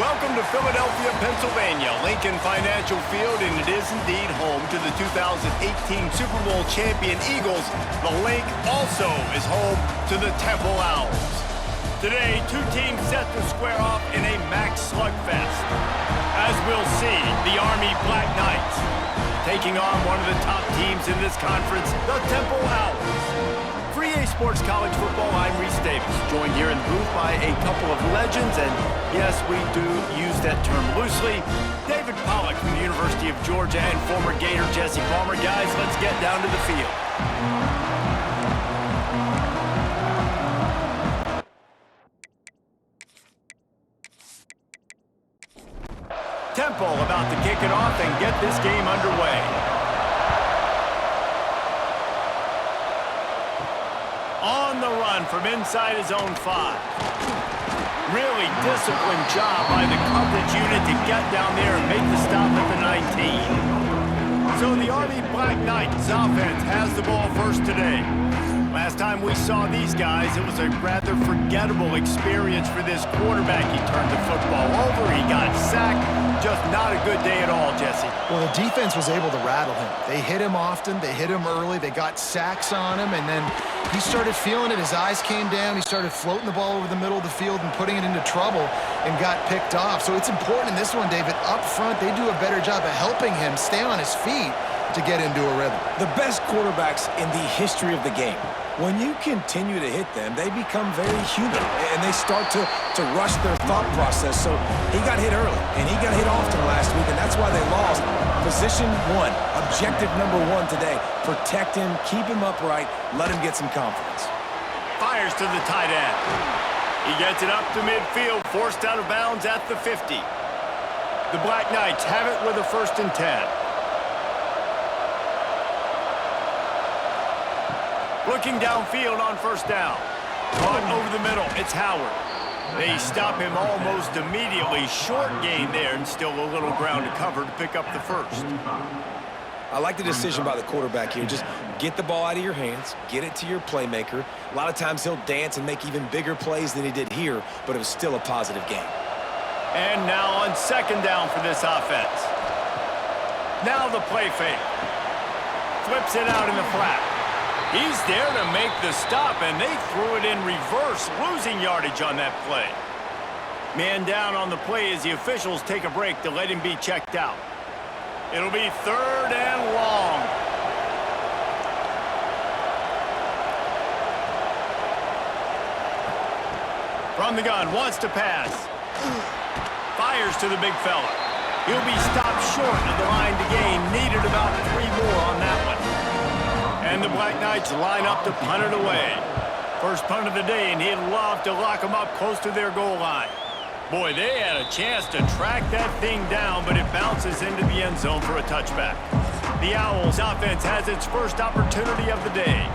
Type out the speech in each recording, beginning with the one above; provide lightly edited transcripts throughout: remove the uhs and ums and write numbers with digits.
Welcome to Philadelphia, Pennsylvania, Lincoln Financial Field, and it is indeed home to the 2018 Super Bowl champion Eagles. The Link also is home to the Temple Owls. Today, two teams set to square off in a max slugfest. As we'll see, the Army Black Knights taking on one of the top teams in this conference, the Temple Owls. For EA Sports College Football, I'm Reese Davis, joined here in the booth by a couple of legends, and yes, we do use that term loosely. David Pollack from the University of Georgia and former Gator Jesse Palmer. Guys, let's get down to the field. Temple about to kick it off and get this game underway. On the run from inside his own 5. Really disciplined job by the coverage unit to get down there and make the stop at the 19. So the Army Black Knights offense has the ball first today. Last time we saw these guys, it was a rather forgettable experience for this quarterback. He turned the football over, he got sacked. Just not a good day at all, Jesse. Well, the defense was able to rattle him. They hit him often, they hit him early, they got sacks on him, and then he started feeling it. His eyes came down, he started floating the ball over the middle of the field and putting it into trouble and got picked off. So it's important in this one, David, up front, they do a better job of helping him stay on his feet to get into a rhythm. The best quarterbacks in the history of the game, when you continue to hit them, they become very human, and they start to rush their thought process. So he got hit early, and he got hit often last week, and that's why they lost. Position 1, objective number 1 today. Protect him, keep him upright, let him get some confidence. Fires to the tight end. He gets it up to midfield, forced out of bounds at the 50. The Black Knights have it with a 1st and 10. Looking downfield on 1st down. Caught over the middle. It's Howard. They stop him almost immediately. Short gain there and still a little ground to cover to pick up the 1st. I like the decision by the quarterback here. Just get the ball out of your hands, get it to your playmaker. A lot of times he'll dance and make even bigger plays than he did here, but it was still a positive game. And now on 2nd down for this offense. Now the play fake. Flips it out in the flat. He's there to make the stop, and they threw it in reverse, losing yardage on that play. Man down on the play as the officials take a break to let him be checked out. It'll be 3rd and long. From the gun, wants to pass. Fires to the big fella. He'll be stopped short of the line to gain. Needed about 3 more on that one. And the Black Knights line up to punt it away. First punt of the day, and he'd love to lock them up close to their goal line. Boy, they had a chance to track that thing down, but it bounces into the end zone for a touchback. The Owls offense has its first opportunity of the day.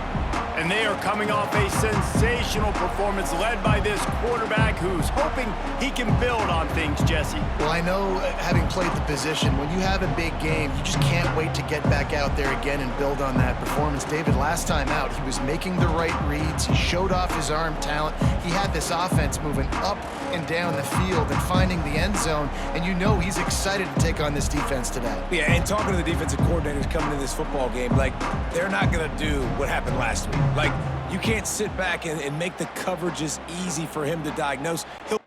And they are coming off a sensational performance led by this quarterback who's hoping he can build on things, Jesse. Well, I know, having played the position, when you have a big game, you just can't wait to get back out there again and build on that performance. David, last time out, he was making the right reads. He showed off his arm talent. He had this offense moving up and down the field and finding the end zone, and you know he's excited to take on this defense today. Yeah, and talking to the defensive coordinators coming into this football game, like, they're not going to do what happened last week. Like, you can't sit back and make the coverages easy for him to diagnose. He'll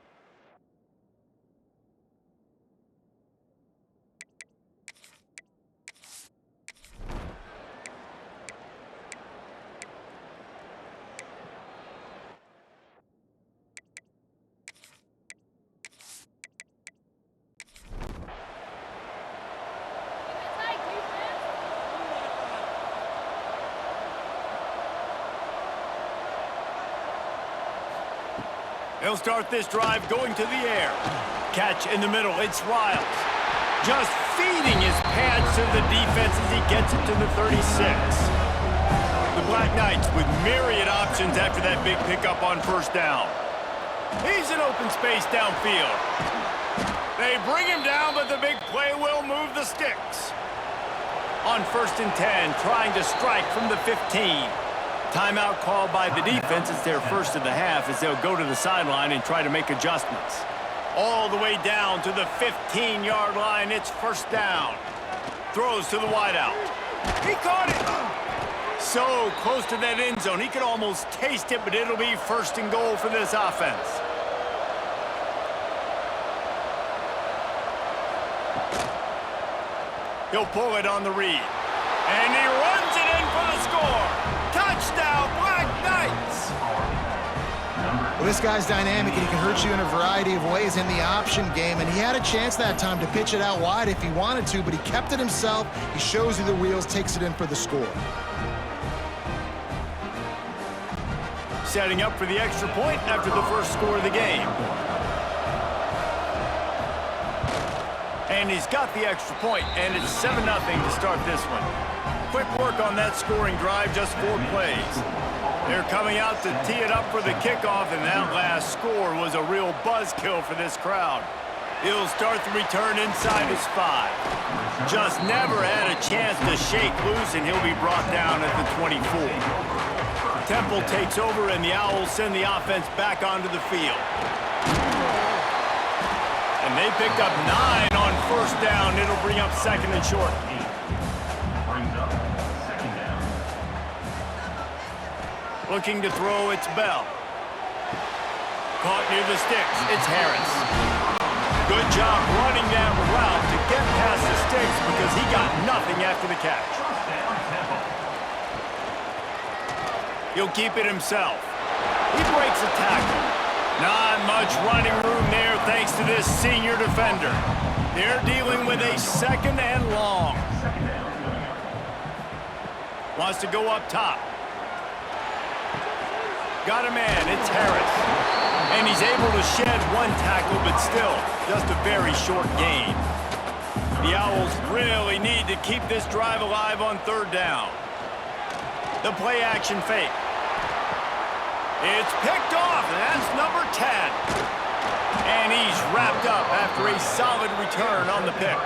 They'll start this drive going to the air. Catch in the middle, it's Riles. Just feeding his pads to the defense as he gets it to the 36. The Black Knights with myriad options after that big pickup on 1st down. He's in open space downfield. They bring him down, but the big play will move the sticks. On 1st and 10, trying to strike from the 15. Timeout called by the defense. It's their first of the half as they'll go to the sideline and try to make adjustments. All the way down to the 15-yard line. It's first down. Throws to the wideout. He caught it! So close to that end zone. He could almost taste it, but it'll be first and goal for this offense. He'll pull it on the read. And he runs it in for the score. Touchdown, Black Knights! Well, this guy's dynamic, and he can hurt you in a variety of ways in the option game, and he had a chance that time to pitch it out wide if he wanted to, but he kept it himself. He shows you the wheels, takes it in for the score. Setting up for the extra point after the first score of the game. And he's got the extra point, and it's 7-0 to start this one. Quick work on that scoring drive, just 4 plays. They're coming out to tee it up for the kickoff, and that last score was a real buzzkill for this crowd. He'll start the return inside his 5. Just never had a chance to shake loose, and he'll be brought down at the 24. Temple takes over, and the Owls send the offense back onto the field. And they picked up 9 on first down. It'll bring up second and short. Looking to throw, it's Bell. Caught near the sticks, it's Harris. Good job running that route to get past the sticks because he got nothing after the catch. He'll keep it himself. He breaks a tackle. Not much running room there thanks to this senior defender. They're dealing with a second and long. Wants to go up top. Got a man, it's Harris. And he's able to shed 1 tackle, but still, just a very short gain. The Owls really need to keep this drive alive on third down. The play action fake. It's picked off, and that's number 10. And he's wrapped up after a solid return on the pick.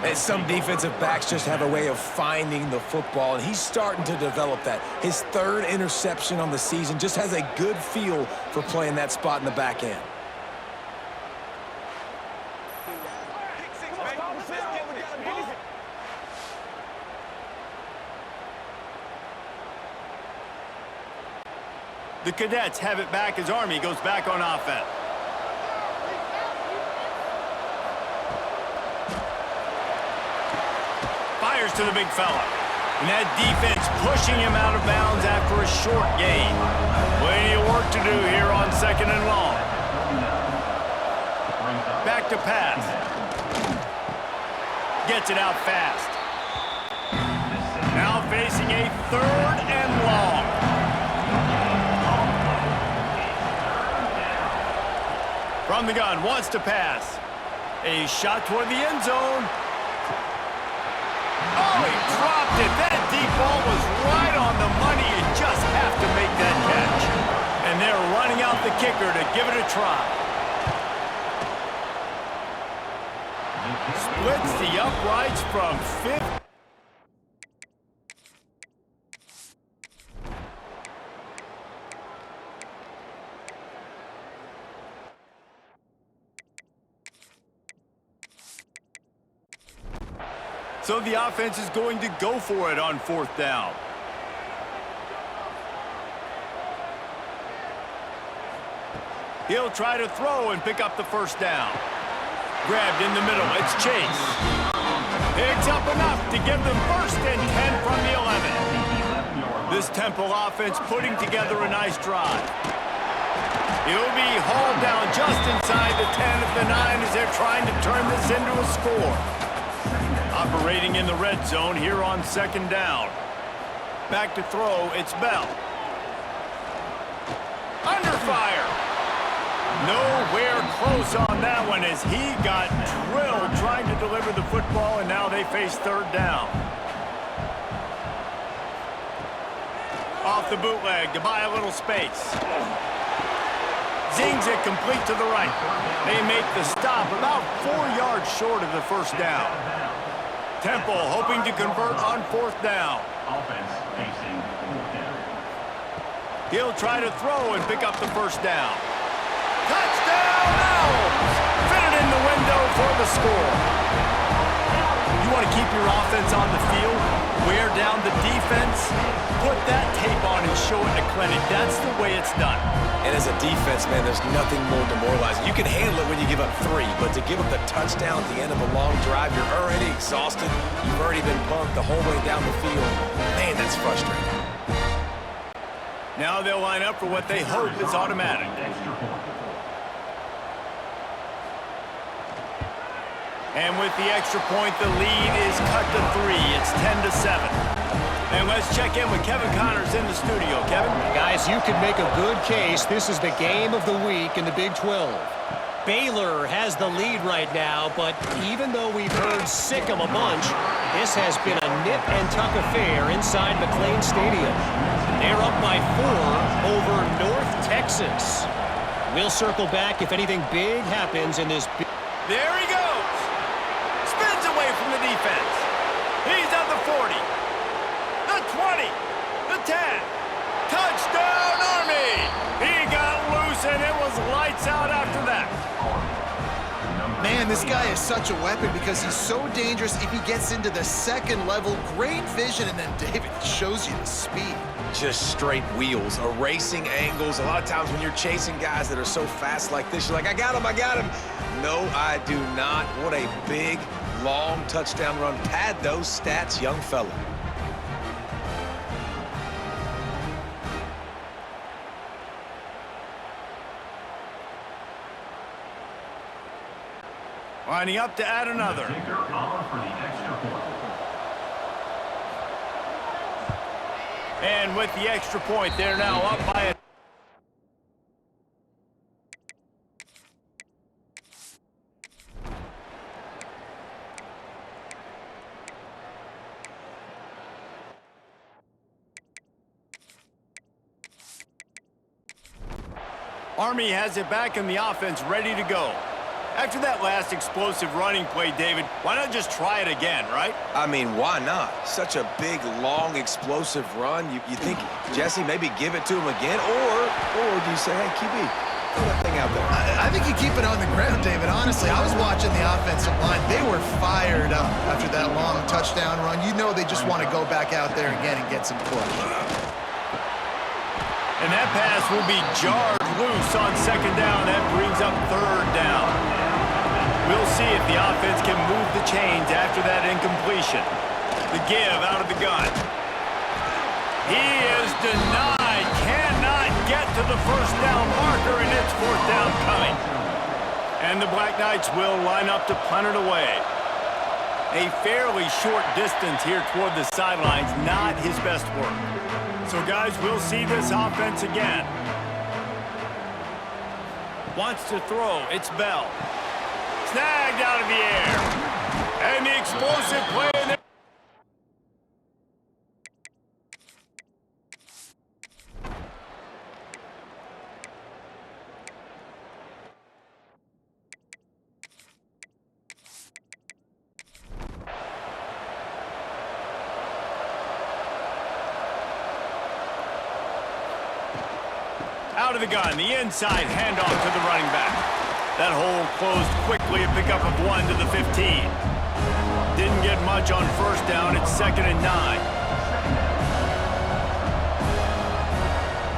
And some defensive backs just have a way of finding the football, and he's starting to develop that. His 3rd interception on the season, just has a good feel for playing that spot in the back end. The Cadets have it back as Army goes back on offense. Fires to the big fella. And that defense pushing him out of bounds after a short gain. Plenty of work to do here on second and long. Back to pass. Gets it out fast. Now facing a 3rd and long. From the gun, wants to pass. A shot toward the end zone. Oh, he dropped it. That deep ball was right on the money. You just have to make that catch. And they're running out the kicker to give it a try. Splits the uprights from 5th. So the offense is going to go for it on 4th down. He'll try to throw and pick up the first down. Grabbed in the middle, it's Chase. Picks up enough to give them 1st and 10 from the 11. This Temple offense putting together a nice drive. He'll be hauled down just inside the 10 of the 9 as they're trying to turn this into a score. Operating in the red zone here on 2nd down. Back to throw, it's Bell. Under fire. Nowhere close on that one as he got drilled trying to deliver the football, and now they face 3rd down. Off the bootleg to buy a little space. Zings it complete to the right. They make the stop about 4 yards short of the first down. Temple hoping to convert on 4th down. Offense facing 4th down. He'll try to throw and pick up the first down. Touchdown, Owls! window for the score. You want to keep your offense on the field, wear down the defense, put that tape on and show it in a clinic. That's the way it's done. And as a defense, man, there's nothing more demoralizing. You can handle it when you give up 3, but to give up the touchdown at the end of a long drive, you're already exhausted. You've already been pumped the whole way down the field. Man, that's frustrating. Now they'll line up for what they hope is automatic. And with the extra point, the lead is cut to 3. It's 10-7. And let's check in with Kevin Connors in the studio. Kevin? Guys, you could make a good case. This is the game of the week in the Big 12. Baylor has the lead right now, but even though we've heard sick 'em a bunch, this has been a nip-and-tuck affair inside McLean Stadium. They're up by 4 over North Texas. We'll circle back if anything big happens in this. There he goes. Spins away from the defense. He's at the 40. The 20. The 10. Touchdown, Army! He got loose, and it was lights out after that. Man, this guy is such a weapon because he's so dangerous if he gets into the second level. Great vision, and then David shows you the speed. Just straight wheels, erasing angles. A lot of times when you're chasing guys that are so fast like this, you're like, I got him, I got him. No, I do not. What a big, long touchdown run. Pad those stats, young fella. Lining up to add another. Kicker on for the extra point. And with the extra point, they're now up by a... Army has it back in the offense, ready to go. After that last explosive running play, David, why not just try it again, right? I mean, why not? Such a big, long, explosive run. You think, Jesse, maybe give it to him again? Or do you say, hey, QB, throw that thing out there? I think you keep it on the ground, David. Honestly, I was watching the offensive line. They were fired up after that long touchdown run. You know they just want to go back out there again and get some push. And that pass will be jarred loose on second down. That brings up third down. We'll see if the offense can move the chains after that incompletion. The give out of the gun. He is denied. Cannot get to the first down marker, and it's fourth down coming. And the Black Knights will line up to punt it away. A fairly short distance here toward the sidelines, not his best work. So, guys, we'll see this offense again. Wants to throw. It's Bell. Snagged out of the air. And the explosive play in there. Out of the gun, the inside handoff to the running back. That hole closed quickly, a pickup of 1 to the 15. Didn't get much on first down, it's 2nd and 9.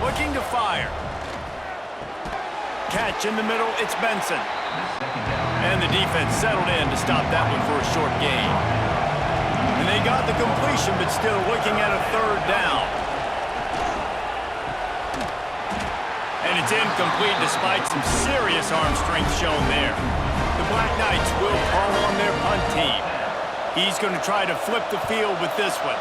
Looking to fire. Catch in the middle, it's Benson. And the defense settled in to stop that one for a short gain. And they got the completion, but still looking at a third down. And it's incomplete despite some serious arm strength shown there. The Black Knights will call on their punt team. He's going to try to flip the field with this one.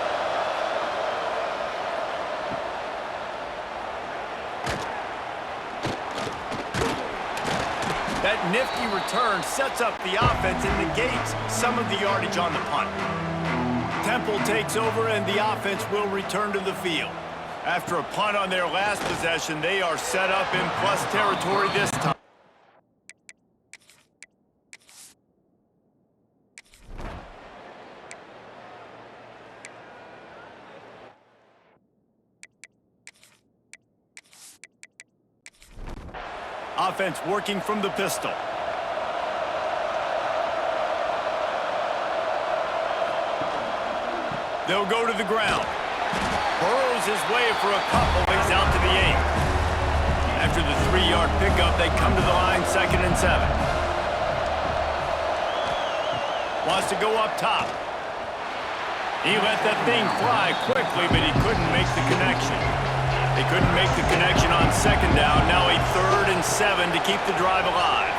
That nifty return sets up the offense and negates some of the yardage on the punt. Temple takes over and the offense will return to the field. After a punt on their last possession, they are set up in plus territory this time. Offense working from the pistol. They'll go to the ground. Burrows his way for a couple. He's out to the 8. After the 3-yard pickup, they come to the line, 2nd and 7. Wants to go up top. He let that thing fly quickly, but he couldn't make the connection. They couldn't make the connection on 2nd down. Now a 3rd and 7 to keep the drive alive.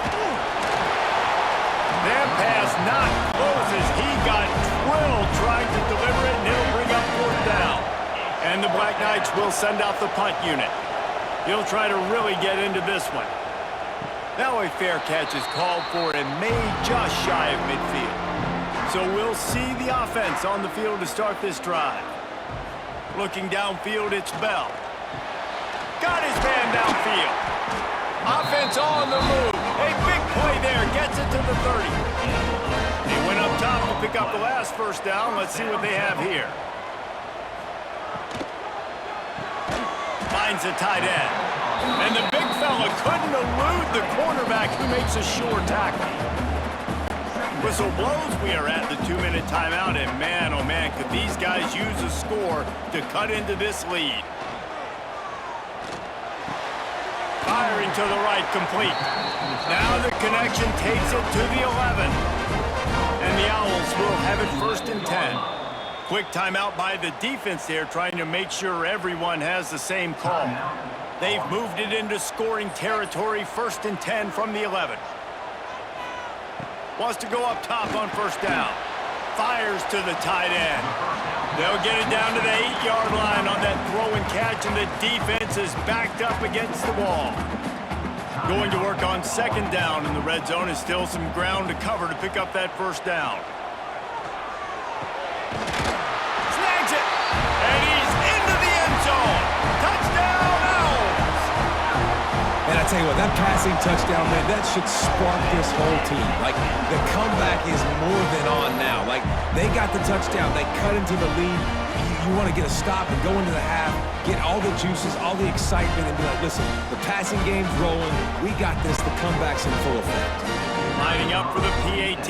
That pass not closes. He got drilled trying to deliver it, and he'll bring up 4th down. And the Black Knights will send out the punt unit. He'll try to really get into this one. Now a fair catch is called for and made just shy of midfield. So we'll see the offense on the field to start this drive. Looking downfield, it's Bell. Got his man downfield. Offense on the move. A big play there. Gets it to the 30. They went up top to pick up the last 1st down. Let's see what they have here. Finds a tight end. And the big fella couldn't elude the cornerback who makes a sure tackle. Whistle blows. We are at the 2-minute timeout. And man, oh man, could these guys use a score to cut into this lead. Firing to the right, complete. Now the connection takes it to the 11. And the Owls will have it 1st and 10. Quick timeout by the defense there, trying to make sure everyone has the same call. They've moved it into scoring territory, 1st and 10 from the 11. Wants to go up top on 1st down. Fires to the tight end. They'll get it down to the 8-yard line on that throw and catch, and the defense is backed up against the wall. Going to work on 2nd down in the red zone, is still some ground to cover to pick up that 1st down. Snags it, and he's into the end zone. Touchdown, Owls! And I tell you what, that passing touchdown, man, that should spark this whole team. Like, the comeback is more than on now. Like, they got the touchdown. They cut into the lead. You want to get a stop and go into the half, get all the juices, all the excitement, and be like, listen, the passing game's rolling. We got this. The comeback's in full effect. Lining up for the PAT.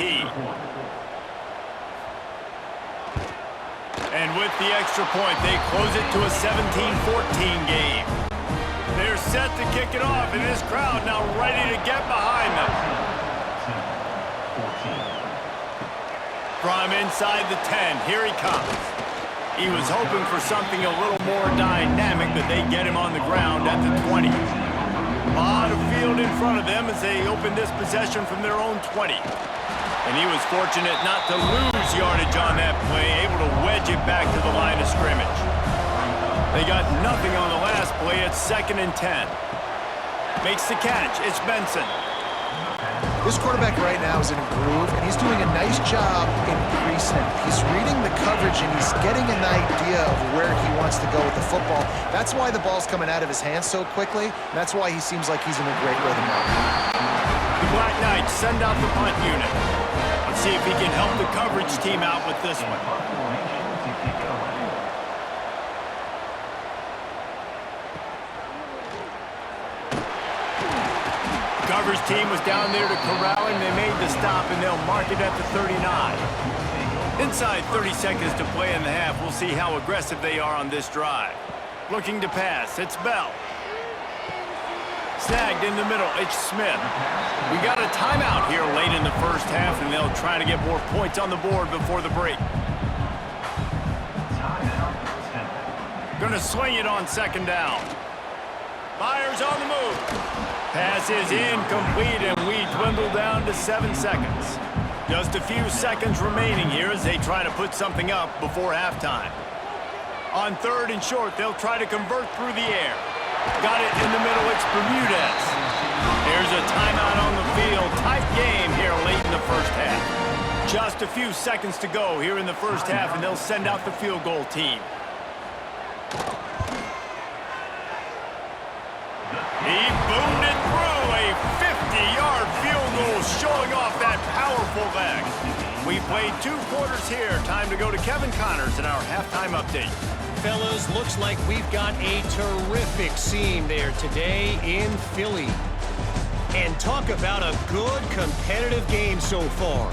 And with the extra point, they close it to a 17-14 game. They're set to kick it off, and this crowd now ready to get behind them. From inside the 10, here he comes. He was hoping for something a little more dynamic, but they get him on the ground at the 20. A lot of field in front of them as they open this possession from their own 20. And he was fortunate not to lose yardage on that play, able to wedge it back to the line of scrimmage. They got nothing on the last play. It's 2nd and 10. Makes the catch. It's Benson. This quarterback right now is in a groove, and he's doing a nice job in pre-snap. He's reading the coverage, and he's getting an idea of where he wants to go with the football. That's why the ball's coming out of his hands so quickly, and that's why he seems like he's in a great rhythm now. The Black Knights send out the punt unit. Let's see if he can help the coverage team out with this one. Coverage team was down there to corral him. They made the stop, and they'll mark it at the 39. Inside 30 seconds to play in the half. We'll see how aggressive they are on this drive. Looking to pass. It's Bell. Snagged in the middle. It's Smith. We got a timeout here late in the 1st half, and they'll try to get more points on the board before the break. Gonna swing it on 2nd down. Fires on the move. Pass is incomplete, and we dwindle down to 7 seconds. Just a few seconds remaining here as they try to put something up before halftime. On 3rd and short, they'll try to convert through the air. Got it in the middle, it's Bermudez. There's a timeout on the field. Tight game here late in the 1st half. Just a few seconds to go here in the 1st half, and they'll send out the field goal team. He boomed it through, a 50-yard field goal showing off that powerful leg. We played 2 quarters here. Time to go to Kevin Connors in our halftime update. Fellas, looks like we've got a terrific scene there today in Philly. And talk about a good competitive game so far.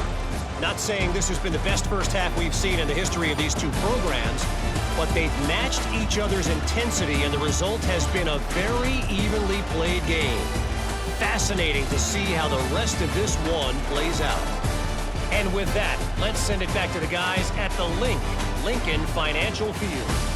Not saying this has been the best first half we've seen in the history of these two programs, but they've matched each other's intensity, and the result has been a very evenly played game. Fascinating to see how the rest of this one plays out. And with that, let's send it back to the guys at the Lincoln Financial Field.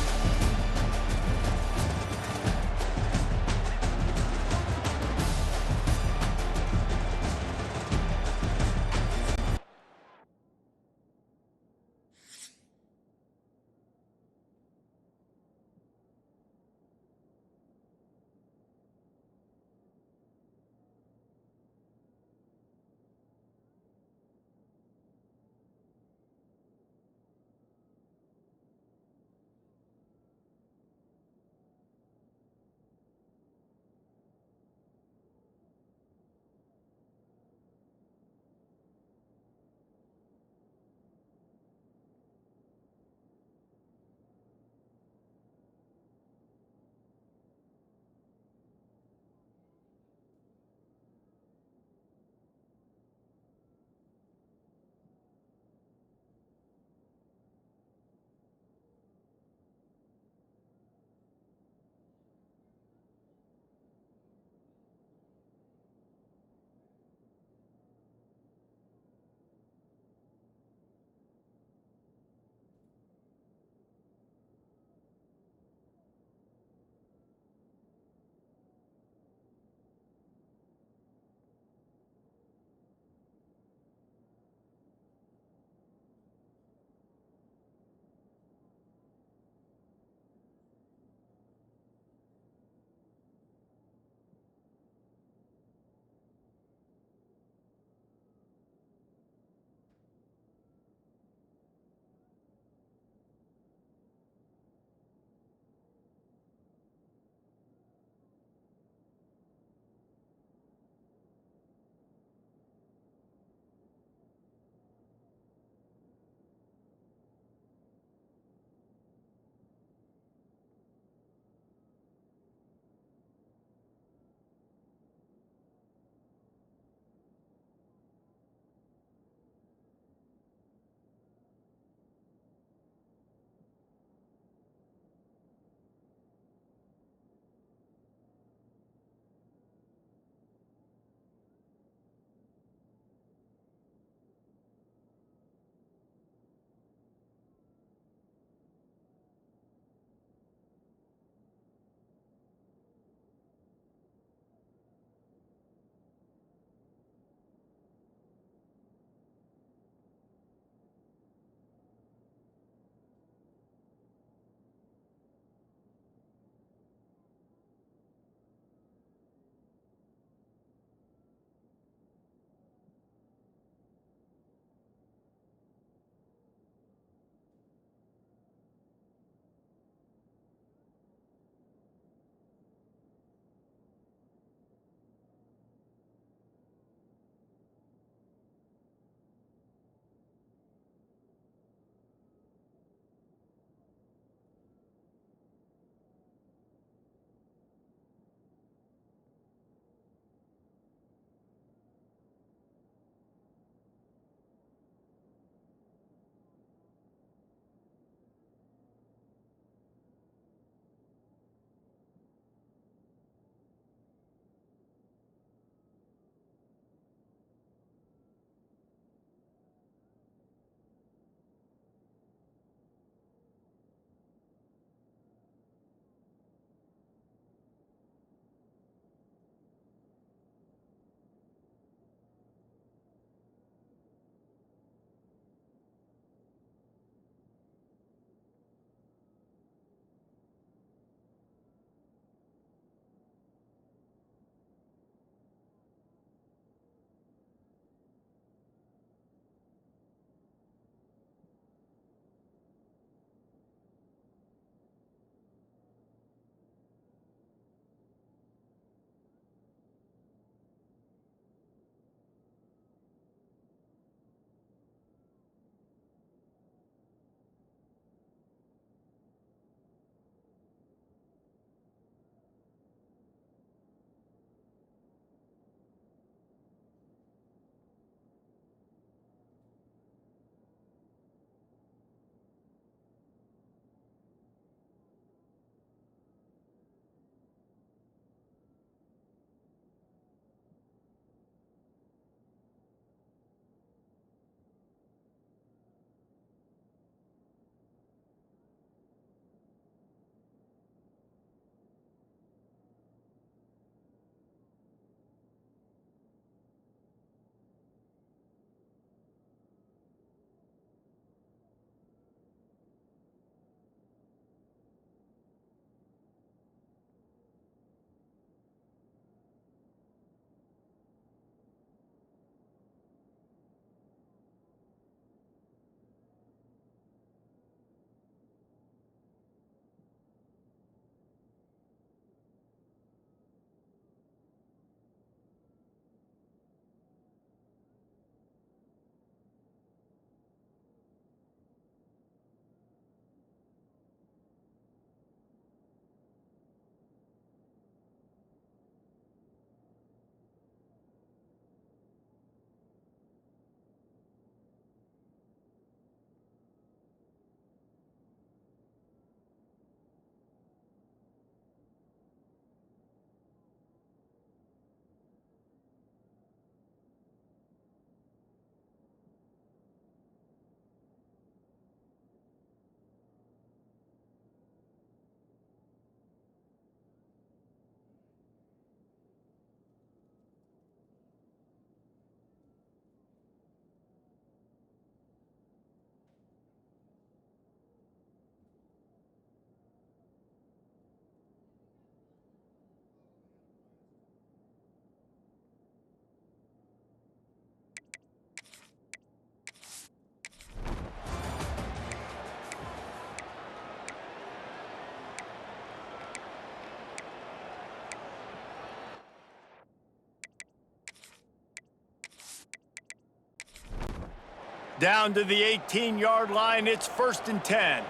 Down to the 18-yard line, it's 1st and 10.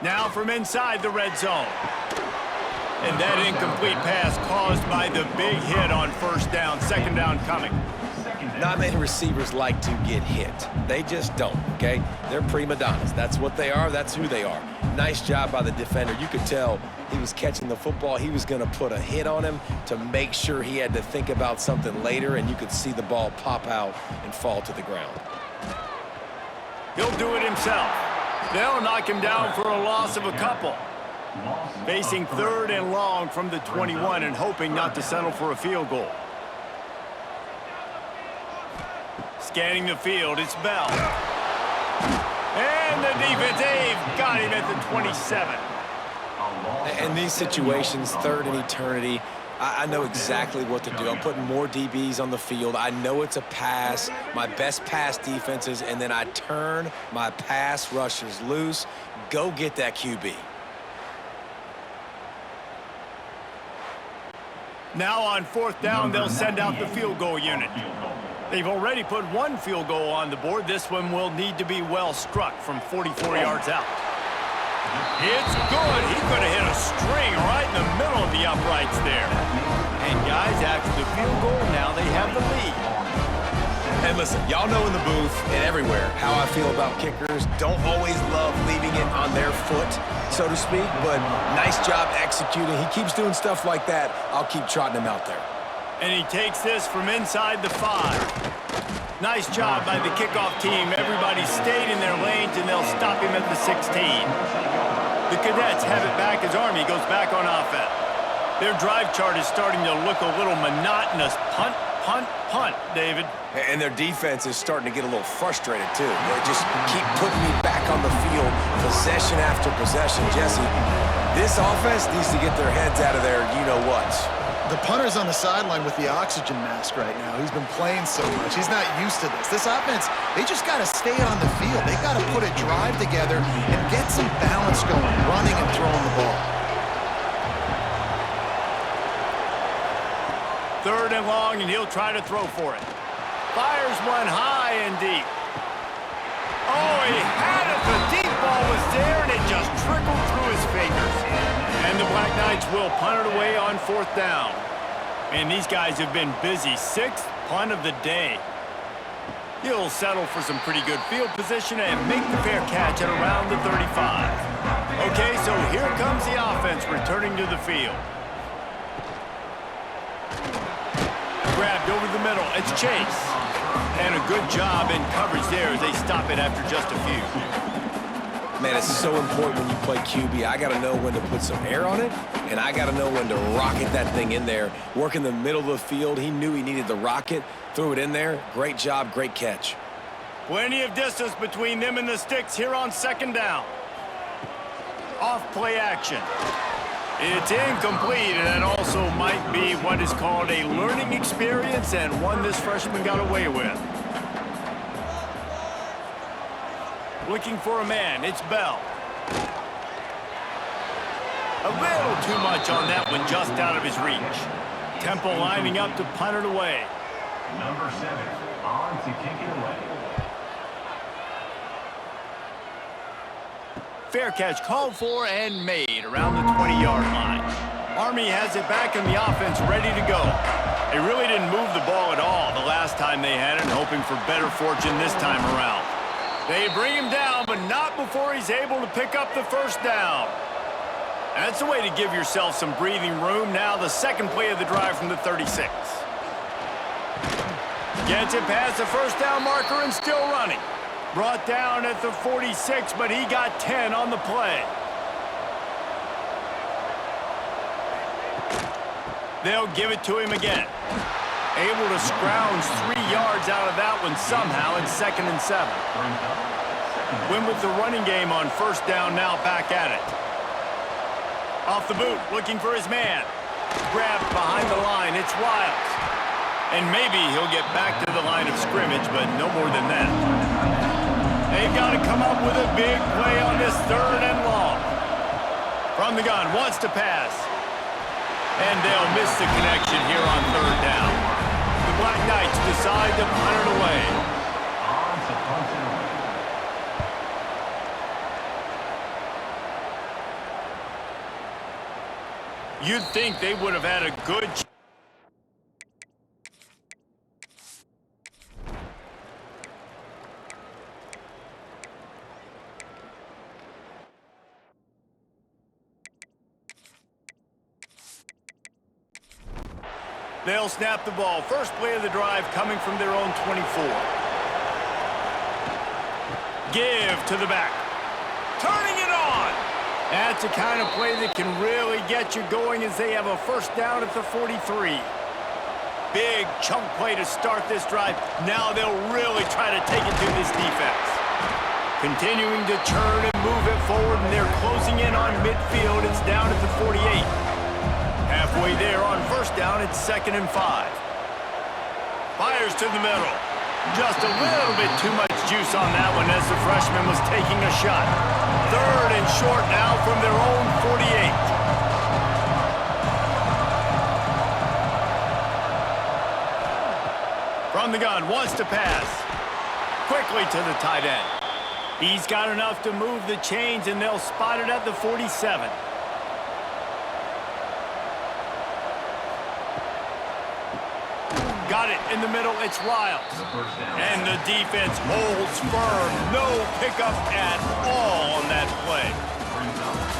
Now from inside the red zone. And that incomplete pass caused by the big hit on 1st down. 2nd down coming. Not many receivers like to get hit. They just don't, okay? They're prima donnas. That's what they are. That's who they are. Nice job by the defender. You could tell he was catching the football. He was going to put a hit on him to make sure he had to think about something later, and you could see the ball pop out and fall to the ground. He'll do it himself. They'll knock him down for a loss of a couple. Facing 3rd and long from the 21 and hoping not to settle for a field goal. Scanning the field, it's Bell. And the defense, they've got him at the 27. In these situations, 3rd and eternity, I know exactly what to do. I'm putting more DBs on the field. I know it's a pass, my best pass defenses, and then I turn my pass rushers loose. Go get that QB. Now on 4th down, they'll send out the field goal unit. They've already put 1 field goal on the board. This one will need to be well struck from 44 yards out. It's good. He could have hit a string right in the middle of the uprights there. And guys, after the field goal, now they have the lead. And listen, y'all know in the booth and everywhere how I feel about kickers. Don't always love leaving it on their foot, so to speak, but nice job executing. He keeps doing stuff like that. I'll keep trotting him out there. And he takes this from inside the 5. Nice job by the kickoff team. Everybody stayed in their lanes, and they'll stop him at the 16. The Cadets have it back as Army goes back on offense. Their drive chart is starting to look a little monotonous. Punt, punt, punt, David. And their defense is starting to get a little frustrated, too. They just keep putting me back on the field, possession after possession. Jesse, this offense needs to get their heads out of there, you-know-what. The punter's on the sideline with the oxygen mask right now. He's been playing so much. He's not used to this. This offense, they just got to stay on the field. They got to put a drive together and get some balance going, running and throwing the ball. 3rd and long, and he'll try to throw for it. Fires one high and deep. Oh, he had it. The deep ball was there, and it just trickled through his fingers. And the Black Knights will punt it away on 4th down. And these guys have been busy. 6th punt of the day. He'll settle for some pretty good field position and make the fair catch at around the 35. Okay, so here comes the offense returning to the field. Grabbed over the middle. It's Chase. And a good job in coverage there as they stop it after just a few. Man, it's so important when you play QB. I got to know when to put some air on it, and I got to know when to rocket that thing in there. Work in the middle of the field. He knew he needed the rocket. Threw it in there. Great job, great catch. Plenty of distance between them and the sticks here on 2nd down. Off play action. It's incomplete, and that also might be what is called a learning experience and one this freshman got away with. Looking for a man, it's Bell. A little too much on that one, just out of his reach. Temple lining up to punt it away. Number 7, on to kick it away. Fair catch called for and made around the 20-yard line. Army has it back in the offense, ready to go. They really didn't move the ball at all the last time they had it, hoping for better fortune this time around. They bring him down, but not before he's able to pick up the 1st down. That's a way to give yourself some breathing room. Now the 2nd play of the drive from the 36. Gets it past the 1st down marker and still running. Brought down at the 46, but he got 10 on the play. They'll give it to him again. Able to scrounge 3 yards out of that one somehow in 2nd and 7. Win with the running game on 1st down, now back at it. Off the boot, looking for his man. Grabbed behind the line, it's Wiles. And maybe he'll get back to the line of scrimmage, but no more than that. They've got to come up with a big play on this 3rd and long. From the gun, wants to pass. And they'll miss the connection here on 3rd down. The Black Knights decide to punt it away. On to punt it away. You'd think they would have had a good They'll snap the ball. First play of the drive coming from their own 24. Give to the back. Turning it on. That's the kind of play that can really get you going as they have a first down at the 43. Big chunk play to start this drive. Now they'll really try to take it to this defense. Continuing to turn and move it forward, and they're closing in on midfield. It's down at the 48. Halfway there on first down, it's 2nd and 5. Fires to the middle. Just a little bit too much juice on that one as the freshman was taking a shot. 3rd and short now from their own 48. From the gun, wants to pass. Quickly to the tight end. He's got enough to move the chains, and they'll spot it at the 47. Got it in the middle, it's Riles. And the defense holds firm. No pickup at all on that play.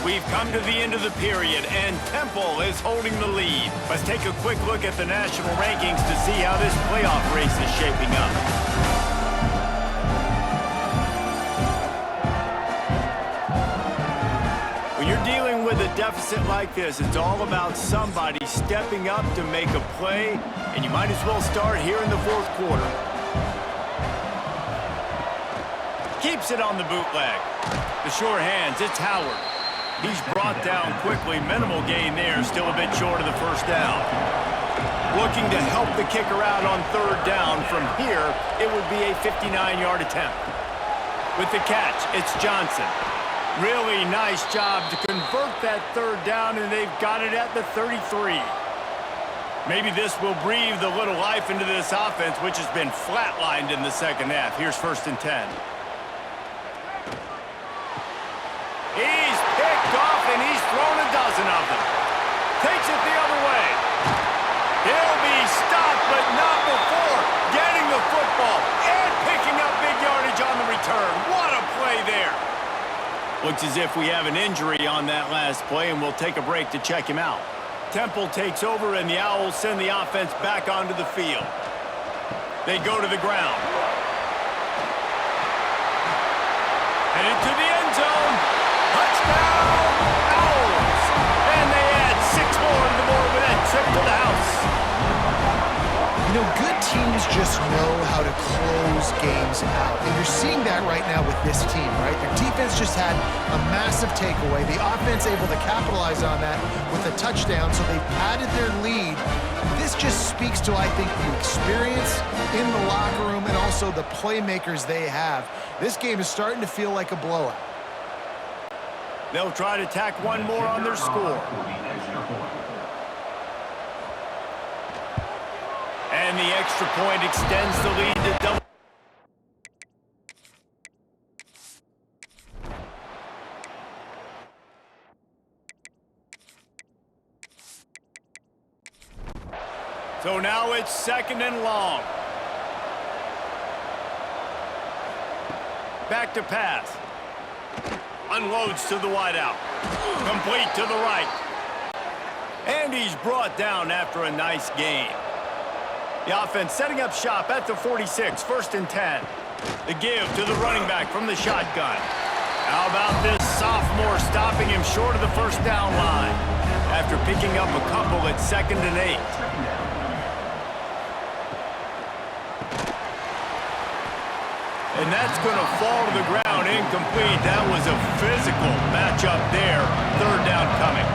We've come to the end of the period, and Temple is holding the lead. Let's take a quick look at the national rankings to see how this playoff race is shaping up. When you're dealing with a deficit like this, it's all about somebody stepping up to make a play, and you might as well start here in the 4th quarter. Keeps it on the bootleg. The sure hands, it's Howard. He's brought down quickly. Minimal gain there, still a bit short of the first down. Looking to help the kicker out on 3rd down. From here, it would be a 59-yard attempt. With the catch, it's Johnson. Really nice job to convert that 3rd down, and they've got it at the 33. Maybe this will breathe a little life into this offense, which has been flatlined in the 2nd half. Here's 1st and 10. He's picked off, and he's thrown a dozen of them. Takes it the other way. He'll be stopped, but not before getting the football and picking up big yardage on the return. What a play there. Looks as if we have an injury on that last play, and we'll take a break to check him out. Temple takes over, and the Owls send the offense back onto the field. They go to the ground. Headed to the end zone. Touchdown, Owls! And they add 6 more to the board with that trip to the house. You know, good teams just know how to close games out. And you're seeing that right now with this team, right? Their defense just had a massive takeaway. The offense able to capitalize on that with a touchdown, so they padded their lead. This just speaks to, I think, the experience in the locker room and also the playmakers they have. This game is starting to feel like a blowout. They'll try to tack one more on their score. And the extra point extends the lead to double. So now it's 2nd and long. Back to pass. Unloads to the wideout. Complete to the right. And he's brought down after a nice gain. The offense setting up shop at the 46, 1st and 10. The give to the running back from the shotgun. How about this sophomore stopping him short of the first down line after picking up a couple at 2nd and 8. And that's going to fall to the ground incomplete. That was a physical matchup there. 3rd down coming.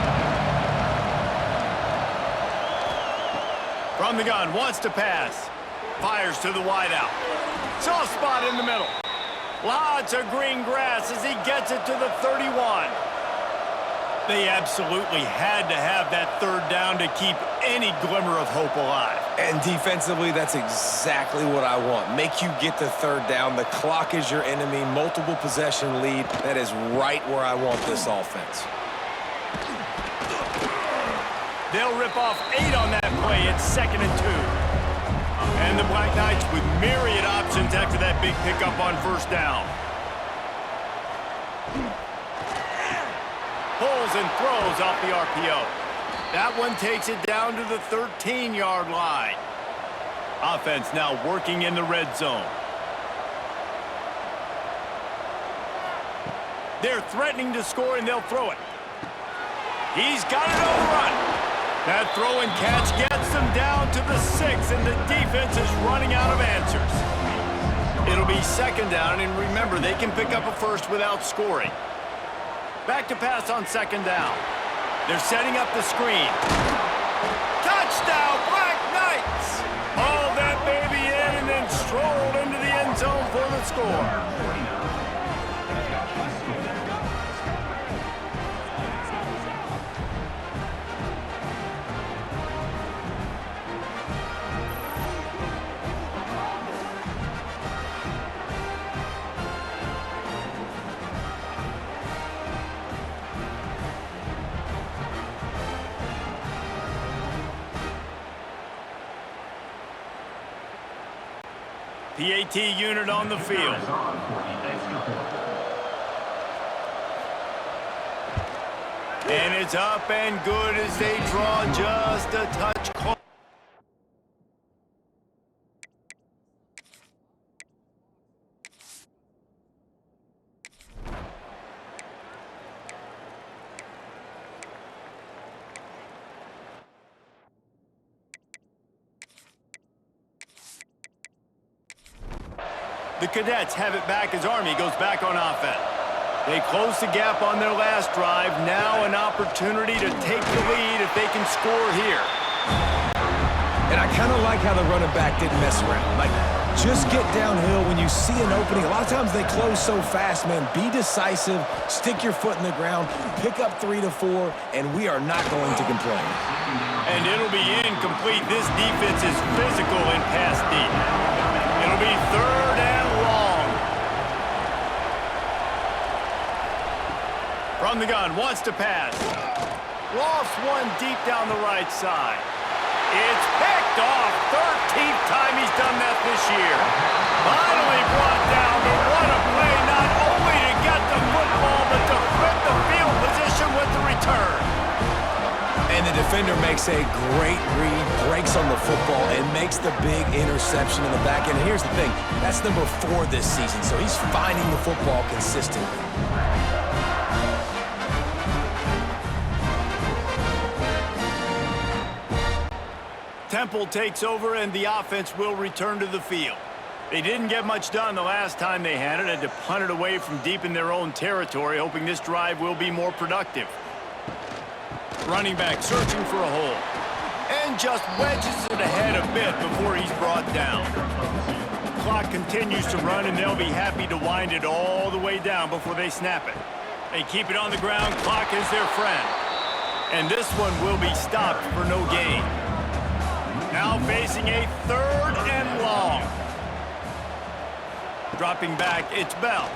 From the gun, wants to pass. Fires to the wideout. Soft spot in the middle. Lots of green grass as he gets it to the 31. They absolutely had to have that 3rd down to keep any glimmer of hope alive. And defensively, that's exactly what I want. Make you get the third down. The clock is your enemy. Multiple possession lead. That is right where I want this offense. They'll rip off 8 on that play. It's 2nd and 2. And the Black Knights with myriad options after that big pickup on first down. Pulls and throws off the RPO. That one takes it down to the 13-yard line. Offense now working in the red zone. They're threatening to score, and they'll throw it. He's got it overrun. That throw and catch gets them down to the 6, and the defense is running out of answers. It'll be 2nd down, and remember, they can pick up a first without scoring. Back to pass on 2nd down. They're setting up the screen. Touchdown, Black Knights! Hauled that baby in and then strolled into the end zone for the score. PAT unit on the field. And it's up and good as they draw just a touch close. The Cadets have it back as Army goes back on offense. They close the gap on their last drive. Now an opportunity to take the lead if they can score here. And I kind of like how the running back didn't mess around. Like, just get downhill when you see an opening. A lot of times they close so fast, man. Be decisive, stick your foot in the ground, pick up 3 to 4, and we are not going to complain. And it'll be incomplete. This defense is physical and pass deep. It'll be 3rd and long. From the gun, wants to pass. Lost one deep down the right side. It's picked off. 13th time he's done that this year. Finally brought down, but what a play, not only to get the football, but to flip the field position with the return. And the defender makes a great read, breaks on the football, and makes the big interception in the back end. And here's the thing, that's number 4 this season, so he's finding the football consistently. Temple takes over, and the offense will return to the field. They didn't get much done the last time they had it. Had to punt it away from deep in their own territory, hoping this drive will be more productive. Running back searching for a hole. And just wedges it ahead a bit before he's brought down. Clock continues to run, and they'll be happy to wind it all the way down before they snap it. They keep it on the ground. Clock is their friend. And this one will be stopped for no gain. Now facing a 3rd and long. Dropping back, it's Bell.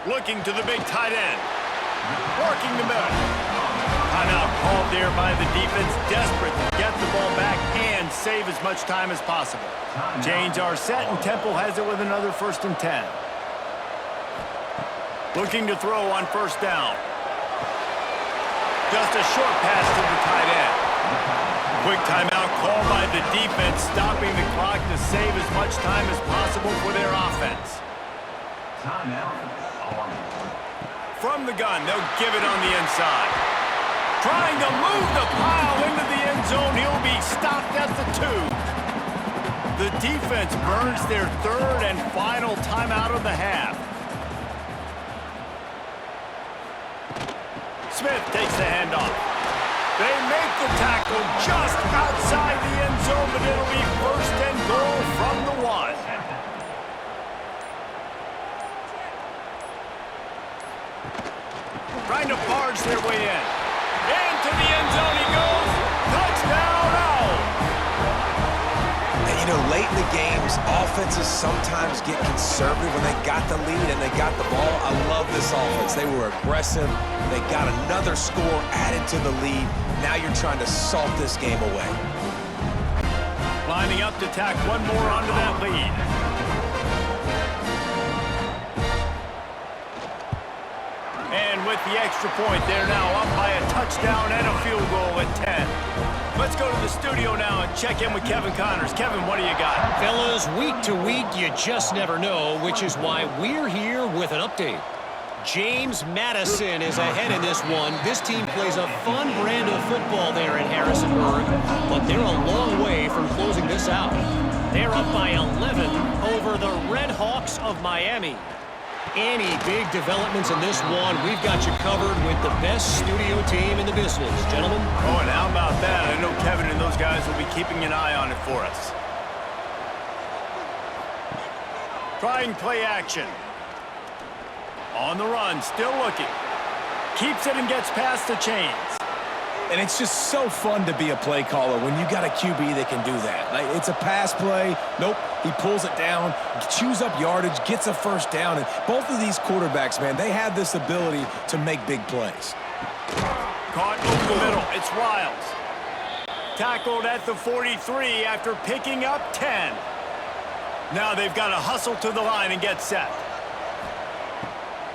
Looking to the big tight end. Working the middle. Timeout called there by the defense, desperate to get the ball back and save as much time as possible. Chains are set, and Temple has it with another 1st and 10. Looking to throw on 1st down. Just a short pass to the tight end. Quick timeout called by the defense, stopping the clock to save as much time as possible for their offense. From the gun, they'll give it on the inside. Trying to move the pile into the end zone. He'll be stopped at the 2. The defense burns their 3rd and final timeout of the half. Smith takes the handoff. They make the tackle just outside the end zone, but it'll be 1st and goal from the 1. Trying to barge their way in. Into the end zone he goes. Touchdown, You know, late in the games, offenses sometimes get conservative when they got the lead and they got the ball. I love this offense. They were aggressive. They got another score added to the lead. Now you're trying to salt this game away. Lining up to tack one more onto that lead. And with the extra point, they're now up by a touchdown and a field goal at 10. Let's go to the studio now and check in with Kevin Connors. Kevin, what do you got? Fellas, week to week, you just never know, which is why we're here with an update. James Madison is ahead in this one. This team plays a fun brand of football there in Harrisonburg, but they're a long way from closing this out. They're up by 11 over the Red Hawks of Miami. Any big developments in this one, we've got you covered with the best studio team in the business. Gentlemen? Oh, and how about that? I know Kevin and those guys will be keeping an eye on it for us. Trying play action. On the run, still looking. Keeps it and gets past the chains. And it's just so fun to be a play caller when you got a QB that can do that. Like, it's a pass play. Nope, he pulls it down, chews up yardage, gets a first down. And both of these quarterbacks, man, they have this ability to make big plays. Caught over the middle. It's Riles. Tackled at the 43 after picking up 10. Now they've got to hustle to the line and get set.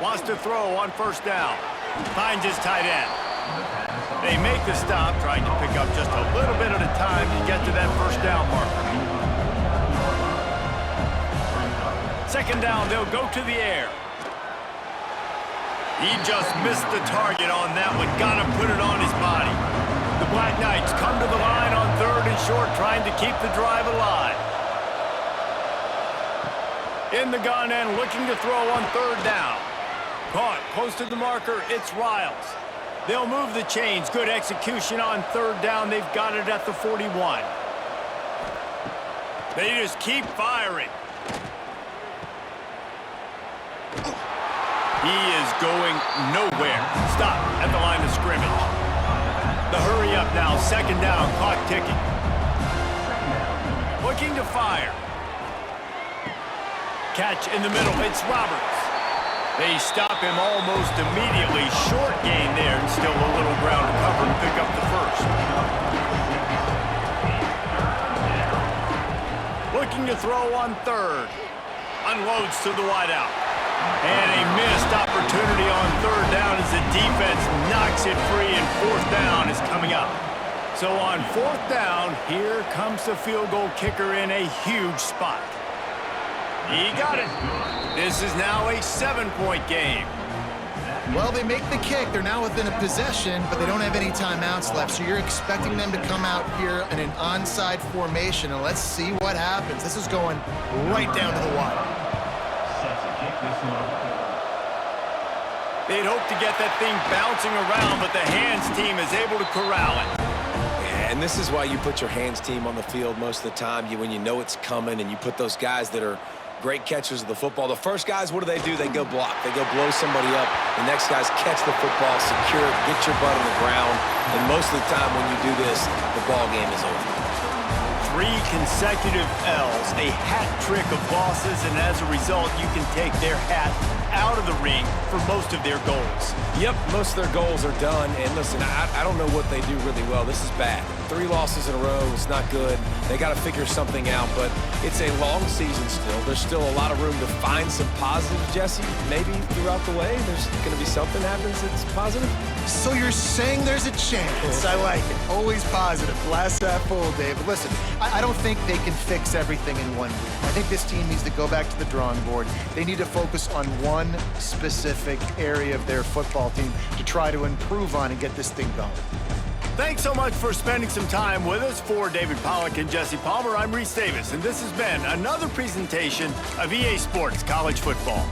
Wants to throw on first down. Finds his tight end. They make the stop, trying to pick up just a little bit at a time to get to that first down marker. Second down, they'll go to the air. He just missed the target on that one. Gotta put it on his body. The Black Knights come to the line on third and short, trying to keep the drive alive. In the gun and looking to throw on third down. Caught close to the marker, it's Riles. They'll move the chains. Good execution on third down. They've got it at the 41. They just keep firing. He is going nowhere. Stop at the line of scrimmage. The hurry up now. Second down. Clock ticking. Looking to fire. Catch in the middle. It's Roberts. They stop him almost immediately. Short gain there and still a little ground to cover and pick up the first. Looking to throw on third. Unloads to the wideout. And a missed opportunity on third down as the defense knocks it free and fourth down is coming up. So on fourth down, here comes the field goal kicker in a huge spot. He got it. This is now a 7-point game. Well, they make the kick. They're now within a possession, but they don't have any timeouts left. So you're expecting them to come out here in an onside formation, and let's see what happens. This is going right down to the wire. They'd hope to get that thing bouncing around, but the hands team is able to corral it. Yeah, and this is why you put your hands team on the field most of the time. When you know it's coming and you put those guys that are great catchers of the football. The first guys, what do? They go block. They go blow somebody up. The next guys catch the football, secure it, get your butt on the ground. And most of the time when you do this, the ball game is over. 3 consecutive L's, a hat trick of losses, and as a result, you can take their hat out of the ring for most of their goals. Yep, most of their goals are done. And listen, I don't know what they do really well. This is bad. 3 losses in a row. It's not good. They got to figure something out, but it's a long season still. There's still a lot of room to find some positives, Jesse. Maybe throughout the way, there's going to be something happens that's positive. So you're saying there's a chance. I like it. Always positive. Glass half full, David. Listen, I don't think they can fix everything in 1 week. I think this team needs to go back to the drawing board. They need to focus on one specific area of their football team to try to improve on and get this thing going. Thanks so much for spending some time with us. For David Pollack and Jesse Palmer, I'm Reese Davis, and this has been another presentation of EA Sports College Football.